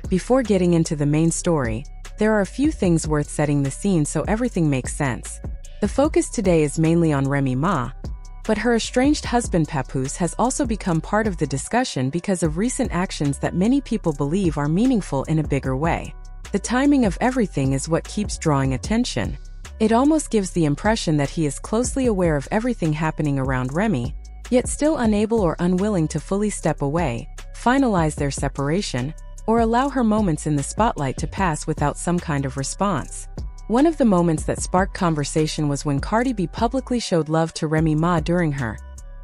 Before getting into the main story, there are a few things worth setting the scene so everything makes sense. The focus today is mainly on Remy Ma, but her estranged husband Papoose has also become part of the discussion because of recent actions that many people believe are meaningful in a bigger way. The timing of everything is what keeps drawing attention. It almost gives the impression that he is closely aware of everything happening around Remy, yet still unable or unwilling to fully step away, finalize their separation, or allow her moments in the spotlight to pass without some kind of response. One of the moments that sparked conversation was when Cardi B publicly showed love to Remy Ma during her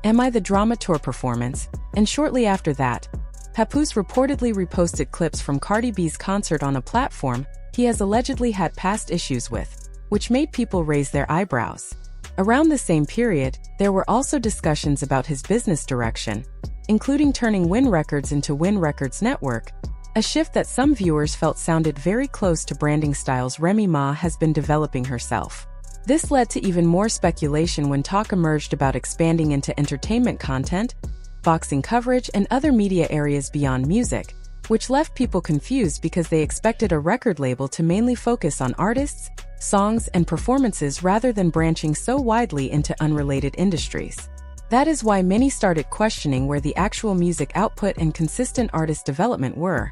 Am I the Drama Tour performance, and shortly after that, Papoose reportedly reposted clips from Cardi B's concert on a platform he has allegedly had past issues with, which made people raise their eyebrows. Around the same period, there were also discussions about his business direction, including turning Win Records into Win Records Network, a shift that some viewers felt sounded very close to branding styles Remy Ma has been developing herself. This led to even more speculation when talk emerged about expanding into entertainment content, boxing coverage, and other media areas beyond music, which left people confused because they expected a record label to mainly focus on artists, songs, and performances rather than branching so widely into unrelated industries. That is why many started questioning where the actual music output and consistent artist development were,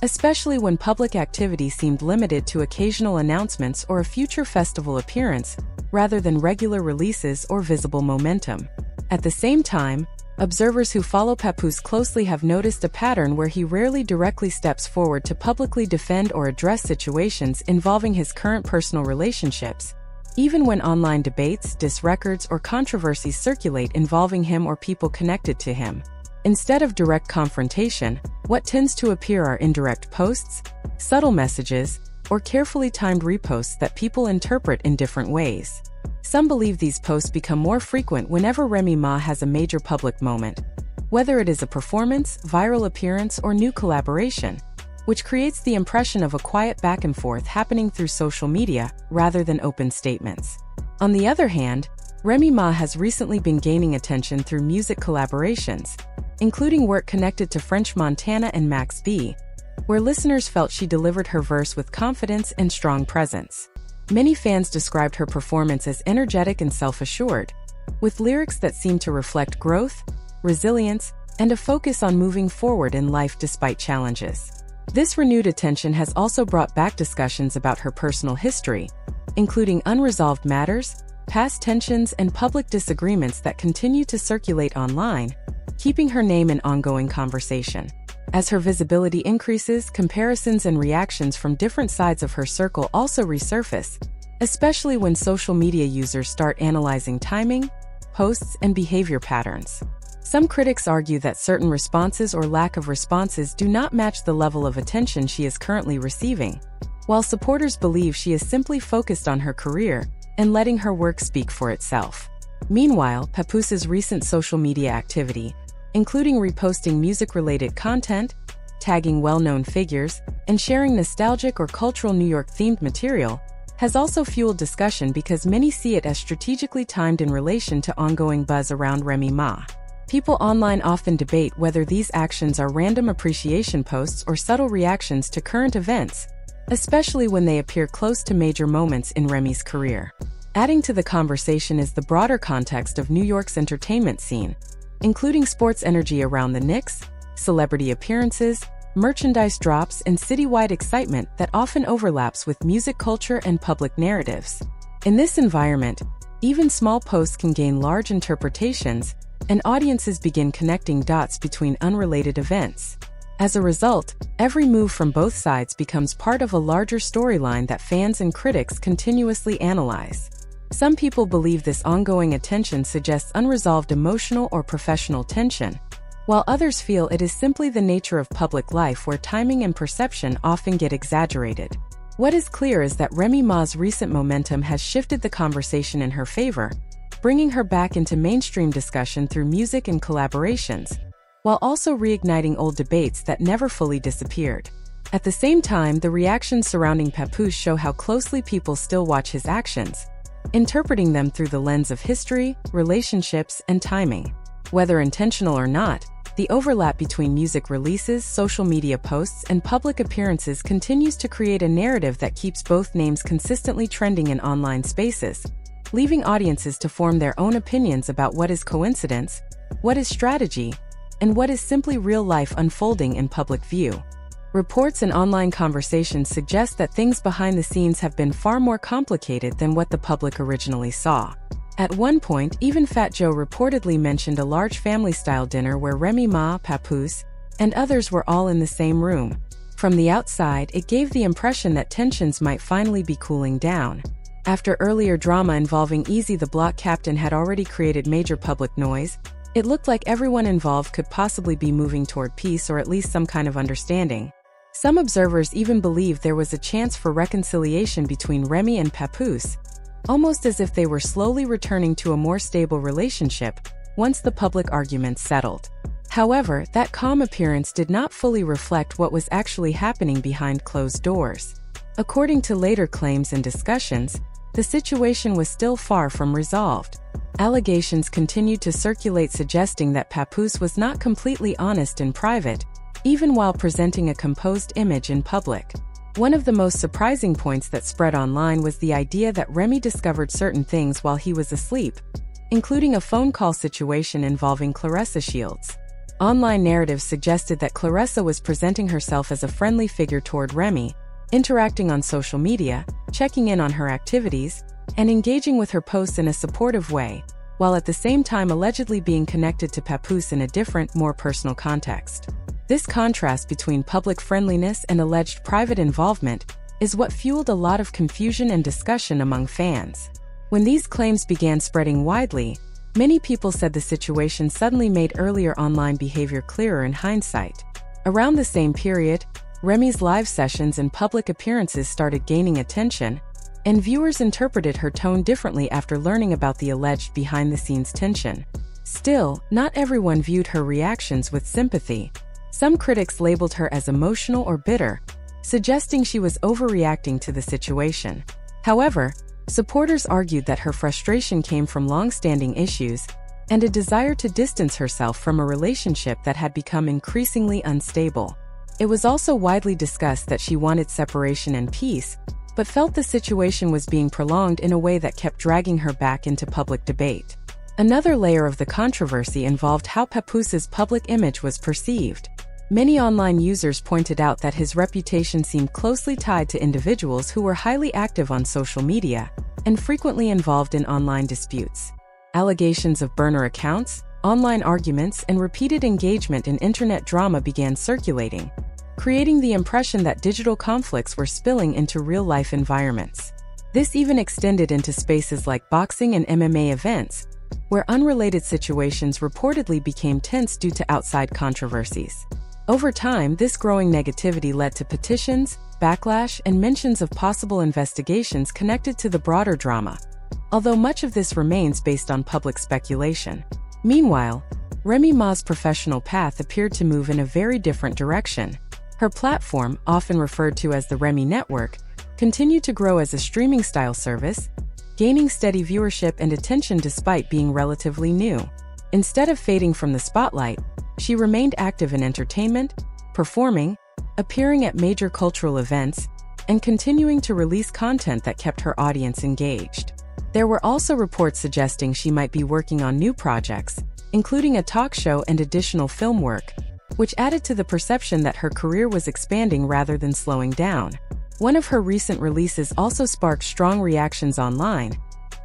especially when public activity seemed limited to occasional announcements or a future festival appearance, rather than regular releases or visible momentum. At the same time, observers who follow Papoose closely have noticed a pattern where he rarely directly steps forward to publicly defend or address situations involving his current personal relationships, even when online debates, diss records, or controversies circulate involving him or people connected to him. Instead of direct confrontation, what tends to appear are indirect posts, subtle messages, or carefully timed reposts that people interpret in different ways. Some believe these posts become more frequent whenever Remy Ma has a major public moment, whether it is a performance, viral appearance, or new collaboration, which creates the impression of a quiet back and forth happening through social media rather than open statements. On the other hand, Remy Ma has recently been gaining attention through music collaborations, including work connected to French Montana and Max B, where listeners felt she delivered her verse with confidence and strong presence. Many fans described her performance as energetic and self-assured, with lyrics that seemed to reflect growth, resilience, and a focus on moving forward in life despite challenges. This renewed attention has also brought back discussions about her personal history, including unresolved matters, past tensions, and public disagreements that continue to circulate online, keeping her name in ongoing conversation. As her visibility increases, comparisons and reactions from different sides of her circle also resurface, especially when social media users start analyzing timing, posts, and behavior patterns. Some critics argue that certain responses or lack of responses do not match the level of attention she is currently receiving, while supporters believe she is simply focused on her career and letting her work speak for itself. Meanwhile, Papoose's recent social media activity, including reposting music-related content, tagging well-known figures, and sharing nostalgic or cultural New York-themed material, has also fueled discussion because many see it as strategically timed in relation to ongoing buzz around Remy Ma. People online often debate whether these actions are random appreciation posts or subtle reactions to current events, especially when they appear close to major moments in Remy's career. Adding to the conversation is the broader context of New York's entertainment scene, including sports energy around the Knicks, celebrity appearances, merchandise drops, and citywide excitement that often overlaps with music culture and public narratives. In this environment, even small posts can gain large interpretations, and audiences begin connecting dots between unrelated events. As a result, every move from both sides becomes part of a larger storyline that fans and critics continuously analyze. Some people believe this ongoing attention suggests unresolved emotional or professional tension, while others feel it is simply the nature of public life where timing and perception often get exaggerated. What is clear is that Remy Ma's recent momentum has shifted the conversation in her favor, bringing her back into mainstream discussion through music and collaborations, while also reigniting old debates that never fully disappeared. At the same time, the reactions surrounding Papoose show how closely people still watch his actions, interpreting them through the lens of history, relationships, and timing. Whether intentional or not, The overlap between music releases, social media posts, and public appearances continues to create a narrative that keeps both names consistently trending in online spaces, leaving audiences to form their own opinions about what is coincidence, what is strategy, and what is simply real life unfolding in public view. Reports and online conversations suggest that things behind the scenes have been far more complicated than what the public originally saw. At one point, even Fat Joe reportedly mentioned a large family-style dinner where Remy Ma, Papoose, and others were all in the same room. From the outside, it gave the impression that tensions might finally be cooling down. After earlier drama involving Easy the Block Captain had already created major public noise, it looked like everyone involved could possibly be moving toward peace or at least some kind of understanding. Some observers even believed there was a chance for reconciliation between Remy and Papoose, almost as if they were slowly returning to a more stable relationship once the public arguments settled. However, that calm appearance did not fully reflect what was actually happening behind closed doors. According to later claims and discussions, the situation was still far from resolved. Allegations continued to circulate suggesting that Papoose was not completely honest in private, even while presenting a composed image in public. One of the most surprising points that spread online was the idea that Remy discovered certain things while he was asleep, including a phone call situation involving Claressa Shields. Online narratives suggested that Claressa was presenting herself as a friendly figure toward Remy, interacting on social media, checking in on her activities, and engaging with her posts in a supportive way, while at the same time allegedly being connected to Papoose in a different, more personal context. This contrast between public friendliness and alleged private involvement is what fueled a lot of confusion and discussion among fans. When these claims began spreading widely, many people said the situation suddenly made earlier online behavior clearer in hindsight. Around the same period, Remy's live sessions and public appearances started gaining attention, and viewers interpreted her tone differently after learning about the alleged behind-the-scenes tension. Still, not everyone viewed her reactions with sympathy. Some critics labeled her as emotional or bitter, suggesting she was overreacting to the situation. However, supporters argued that her frustration came from long-standing issues and a desire to distance herself from a relationship that had become increasingly unstable. It was also widely discussed that she wanted separation and peace, but felt the situation was being prolonged in a way that kept dragging her back into public debate. Another layer of the controversy involved how Papoose's public image was perceived. Many online users pointed out that his reputation seemed closely tied to individuals who were highly active on social media and frequently involved in online disputes. Allegations of burner accounts, online arguments, and repeated engagement in internet drama began circulating, creating the impression that digital conflicts were spilling into real-life environments. This even extended into spaces like boxing and MMA events, where unrelated situations reportedly became tense due to outside controversies. Over time, this growing negativity led to petitions, backlash, and mentions of possible investigations connected to the broader drama, although much of this remains based on public speculation. Meanwhile, Remy Ma's professional path appeared to move in a very different direction. Her platform, often referred to as the Remy Network, continued to grow as a streaming-style service, gaining steady viewership and attention despite being relatively new. Instead of fading from the spotlight, she remained active in entertainment, performing, appearing at major cultural events, and continuing to release content that kept her audience engaged. There were also reports suggesting she might be working on new projects, including a talk show and additional film work, which added to the perception that her career was expanding rather than slowing down. One of her recent releases also sparked strong reactions online,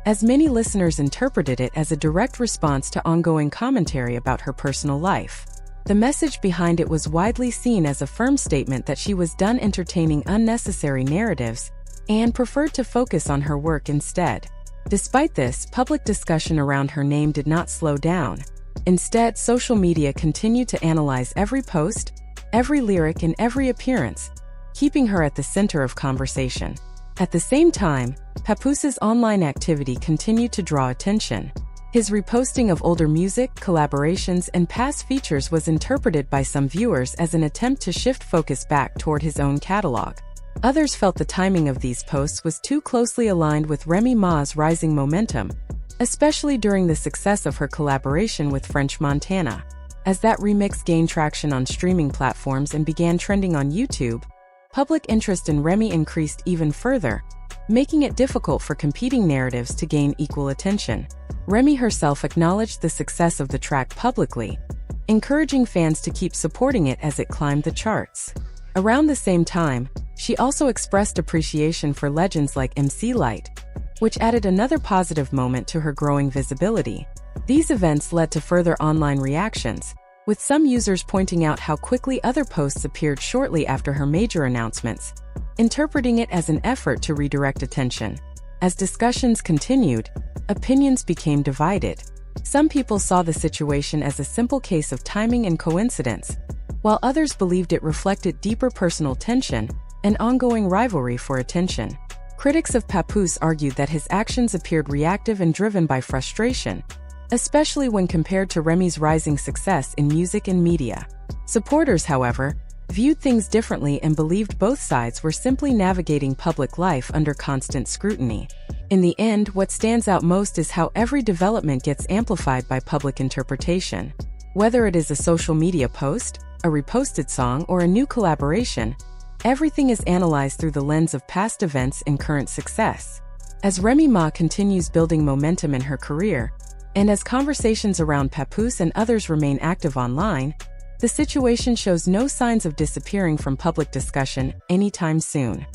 as many listeners interpreted it as a direct response to ongoing commentary about her personal life. The message behind it was widely seen as a firm statement that she was done entertaining unnecessary narratives and preferred to focus on her work instead. Despite this, public discussion around her name did not slow down. Instead, social media continued to analyze every post, every lyric, and every appearance, keeping her at the center of conversation. At the same time, Papoose's online activity continued to draw attention. His reposting of older music, collaborations, and past features was interpreted by some viewers as an attempt to shift focus back toward his own catalog. Others felt the timing of these posts was too closely aligned with Remy Ma's rising momentum, especially during the success of her collaboration with French Montana. As that remix gained traction on streaming platforms and began trending on YouTube, public interest in Remy increased even further, making it difficult for competing narratives to gain equal attention. Remy herself acknowledged the success of the track publicly, encouraging fans to keep supporting it as it climbed the charts. Around the same time, she also expressed appreciation for legends like MC Lyte, which added another positive moment to her growing visibility. These events led to further online reactions, with some users pointing out how quickly other posts appeared shortly after her major announcements, interpreting it as an effort to redirect attention. As discussions continued, opinions became divided. Some people saw the situation as a simple case of timing and coincidence, while others believed it reflected deeper personal tension and ongoing rivalry for attention. Critics of Papoose argued that his actions appeared reactive and driven by frustration, especially when compared to Remy's rising success in music and media. Supporters, however, viewed things differently and believed both sides were simply navigating public life under constant scrutiny. In the end, what stands out most is how every development gets amplified by public interpretation. Whether it is a social media post, a reposted song, or a new collaboration, everything is analyzed through the lens of past events and current success. As Remy Ma continues building momentum in her career, and as conversations around Papoose and others remain active online, the situation shows no signs of disappearing from public discussion anytime soon.